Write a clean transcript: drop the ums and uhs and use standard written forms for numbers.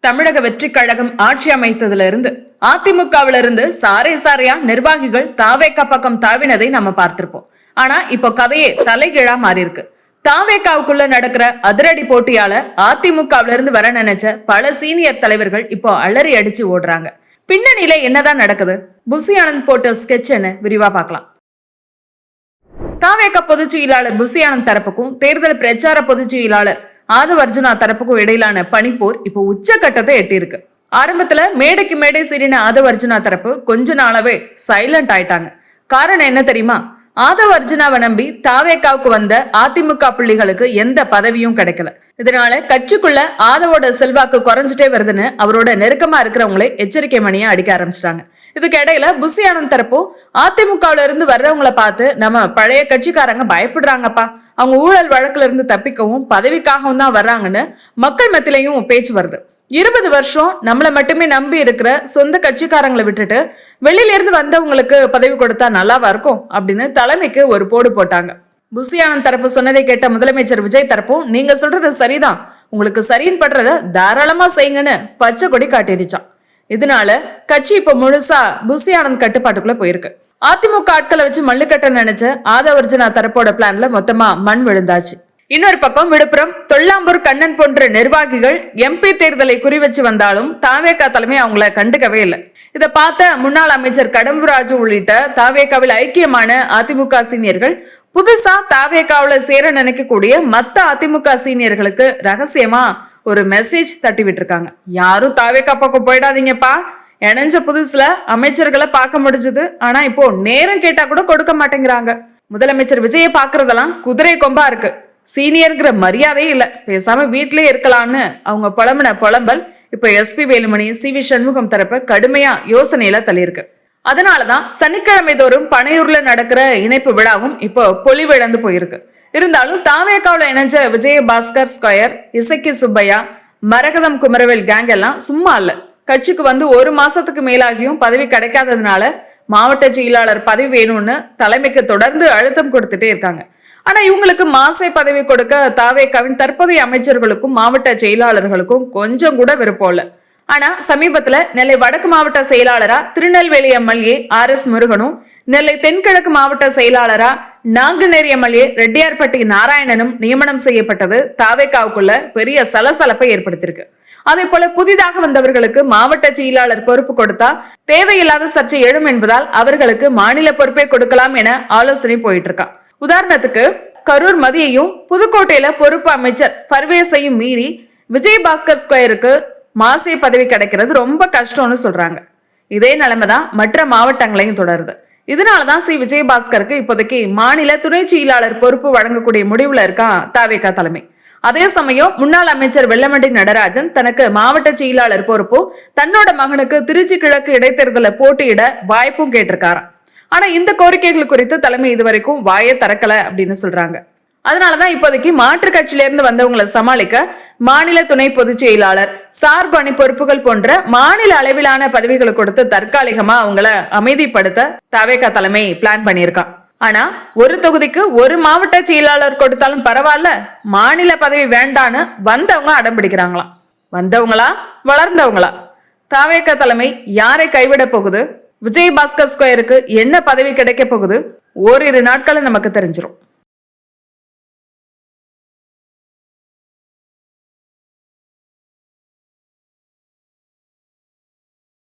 தமிழக வெற்றி கழகம் ஆட்சி அமைத்ததிலிருந்து அதிமுகவிலிருந்து சாரையா நிர்வாகிகள் தாவேகா பக்கம் தாவினதை நம்ம பார்த்திருப்போம். ஆனா இப்போ கதையே தலைகீழா மாறி இருக்கு. தாவேகாவுக்குள்ள நடக்கிற அதிரடி போட்டியால அதிமுகவிலிருந்து வர நினைச்ச பல சீனியர் தலைவர்கள் இப்போ அலறி அடிச்சு ஓடுறாங்க. பின்னணியில என்னதான் நடக்குது? புசி ஆனந்த் போட்ட ஸ்கெட்ச் என்ன விரிவா பார்க்கலாம். தாவேகா பொதுச் செயலாளர் புசி ஆனந்த் தரப்புக்கும் தேர்தல் பிரச்சார பொதுச் செயலாளர் ஆதவ் அர்ஜுனா தரப்புக்கும் இடையிலான பனிப்போர் இப்போ உச்சகட்டத்தை எட்டியிருக்கு. ஆரம்பத்துல மேடைக்கு மேடை சீறின ஆதவ் அர்ஜுனா தரப்பு கொஞ்ச நாளாவே சைலண்ட் ஆயிட்டாங்க. காரணம் என்ன தெரியுமா? ஆதவ் அர்ஜுனாவை நம்பி தாவேகாவுக்கு வந்த அதிமுக புள்ளிகளுக்கு எந்த பதவியும் கிடைக்கல. இதனால கட்சிக்குள்ள ஆதவோட செல்வாக்கு குறைஞ்சிட்டே வருதுன்னு அவரோட நெருக்கமா இருக்கிறவங்களே எச்சரிக்கை மணியா அடிக்க ஆரம்பிச்சிட்டாங்க. இதுக்கு இடையில புசி ஆனந்த் தரப்போ அதிமுகவுல இருந்து வர்றவங்களை பார்த்து நம்ம பழைய கட்சிக்காரங்க பயப்படுறாங்கப்பா, அவங்க ஊழல் வழக்குல இருந்து தப்பிக்கவும் பதவிக்காகவும் தான் வர்றாங்கன்னு மக்கள் மத்தியிலையும் பேச்சு வருது. 20 வருஷம் நம்மளை மட்டுமே நம்பி இருக்கிற சொந்த கட்சிக்காரங்களை விட்டுட்டு வெளியில இருந்து வந்தவங்களுக்கு பதவி கொடுத்தா நல்லாவா இருக்கும் அப்படின்னு தலைமைக்கு ஒரு போடு போட்டாங்க. புசி ஆனந்த் தரப்பு சொன்னதை கேட்ட முதலமைச்சர் விஜய் தரப்பும் நீங்க சொல்றது சரிதான், உங்களுக்கு சரின்னு படுறத தாராளமா செய்யுங்கன்னு பச்சை கொடி காட்டிருச்சான். இதனால கட்சி இப்ப முழுசா புசி ஆனந்த் கட்டுப்பாட்டுக்குள்ள போயிருக்கு. அதிமுக ஆட்களை வச்சு மல்லுக்கட்ட நினைச்ச ஆதவ் அர்ஜுனா தரப்போட பிளான்ல மொத்தமா மண் விழுந்தாச்சு. இன்னொரு பக்கம் விழுப்புரம், தொல்லாம்பூர், கண்ணன் போன்ற நிர்வாகிகள் எம்பி தேர்தலை குறிவச்சு வந்தாலும் தாவேகா தலைமை அவங்கள கண்டுக்கவே இல்லை. இதை பார்த்த முன்னாள் அமைச்சர் கடம்பூராஜு உள்ளிட்ட தாவேகாவில் ஐக்கியமான அதிமுக சீனியர்கள் புதுசா தாவேகாவுல சேர நினைக்கக்கூடிய மத்த அதிமுக சீனியர்களுக்கு ரகசியமா ஒரு மெசேஜ் தட்டி விட்டுருக்காங்க. யாரும் தாவேகா பக்கம் போயிடாதீங்கப்பா, இணைஞ்ச புதுசுல அமைச்சர்களை பார்க்க முடிஞ்சது, ஆனா இப்போ நேரம் கேட்டா கூட கொடுக்க மாட்டேங்கிறாங்க. முதலமைச்சர் விஜய பாக்குறதெல்லாம் குதிரை கொம்பா இருக்கு, சீனியர்ங்கிற மரியாதையே இல்ல, பேசாம வீட்லயே இருக்கலாம்னு அவங்க புலம்புன புலம்பல் இப்ப எஸ்பி வேலுமணி, சி.வி. சண்முகம் தரப்ப கடுமையா யோசனையில தள்ளியிருக்கு. அதனாலதான் சனிக்கிழமை தோறும் பனையூர்ல நடக்கிற இணைப்பு விழாவும் இப்போ பொலிவிழந்து போயிருக்கு. இருந்தாலும் தாவேகாவுல இணைஞ்ச விஜயபாஸ்கர் ஸ்கொயர், இசக்கி சுப்பையா, மரகதம் குமரவேல் கேங் எல்லாம் சும்மா இல்ல. கட்சிக்கு வந்து 1 மாசத்துக்கு மேலாகியும் பதவி கிடைக்காததுனால மாவட்ட செயலாளர் பதவி வேணும்னு தலைமைக்கு தொடர்ந்து அழுத்தம் கொடுத்துட்டே இருக்காங்க. ஆனா இவங்களுக்கு மாசை பதவி கொடுக்க தாவேகாவின் தற்போதைய அமைச்சர்களுக்கும் மாவட்ட செயலாளர்களுக்கும் கொஞ்சம் கூட விருப்பம் இல்ல. ஆனா சமீபத்துல நெல்லை வடக்கு மாவட்ட செயலாளரா திருநெல்வேலி எம்எல்ஏ RS முருகனும், நெல்லை தென்கிழக்கு மாவட்ட செயலாளரா நாங்குநேரி எம்எல்ஏ ரெட்டியார்பட்டி நாராயணனும் நியமனம் செய்யப்பட்டது தாவேகாவுக்குள்ள பெரிய சலசலப்பை ஏற்படுத்தியிருக்கு. அதே போல புதிதாக வந்தவர்களுக்கு மாவட்ட செயலாளர் பொறுப்பு கொடுத்தா தேவையில்லாத சர்ச்சை எழும் என்பதால் அவர்களுக்கு மாநில பொறுப்பை கொடுக்கலாம் என ஆலோசனை போயிட்டு இருக்கா. உதாரணத்துக்கு கரூர் மதியையும் புதுக்கோட்டையில பொறுப்பு அமைச்சர் பர்வேஸையும் மீறி விஜயபாஸ்கர் ஸ்கொயருக்கு மாசே பதவி கிடைக்கிறது ரொம்ப கஷ்டம்னு சொல்றாங்க. இதே நிலைமைதான் மற்ற மாவட்டங்களையும் தொடருது. இதனாலதான் விஜயபாஸ்கருக்கு இப்போதைக்கு மாநில துணை செயலாளர் பொறுப்பு வழங்கக்கூடிய முடிவுல இருக்கான் தாவேகா தலைமை. அதே சமயம் முன்னாள் அமைச்சர் வெல்லமண்டி நடராஜன் தனக்கு மாவட்ட செயலாளர் பொறுப்பு தன்னோட மகனுக்கு திருச்சி கிழக்கு இடைத்தேர்தல போட்டியிட வாய்ப்பும் கேட்டிருக்காராம். ஆனா இந்த கோரிக்கைகள் குறித்து தலைமை இதுவரைக்கும் வாயை திறக்கல அப்படின்னு சொல்றாங்க. அதனாலதான் இப்போதைக்கு மாற்று கட்சியில இருந்து வந்தவங்களை சமாளிக்க மாநில துணை பொதுச் செயலாளர், சார்பு அணி பொறுப்புகள் போன்ற மாநில அளவிலான பதவிகளை கொடுத்து தற்காலிகமா அவங்கள அமைதிப்படுத்த தாவேகா தலைமை பிளான் பண்ணியிருக்கான். ஆனா ஒரு தொகுதிக்கு ஒரு மாவட்ட செயலாளர் கொடுத்தாலும் பரவாயில்ல, மாநில பதவி வேண்டான்னு வந்தவங்க அடம் பிடிக்கிறாங்களாம். வந்தவங்களா வளர்ந்தவங்களா? தாவேகா தலைமை யாரை கைவிட போகுது? விஜயபாஸ்கர் ஸ்கொயருக்கு என்ன பதவி கிடைக்க போகுது? ஓரிரு நாட்கள் நமக்கு தெரிஞ்சிடும்.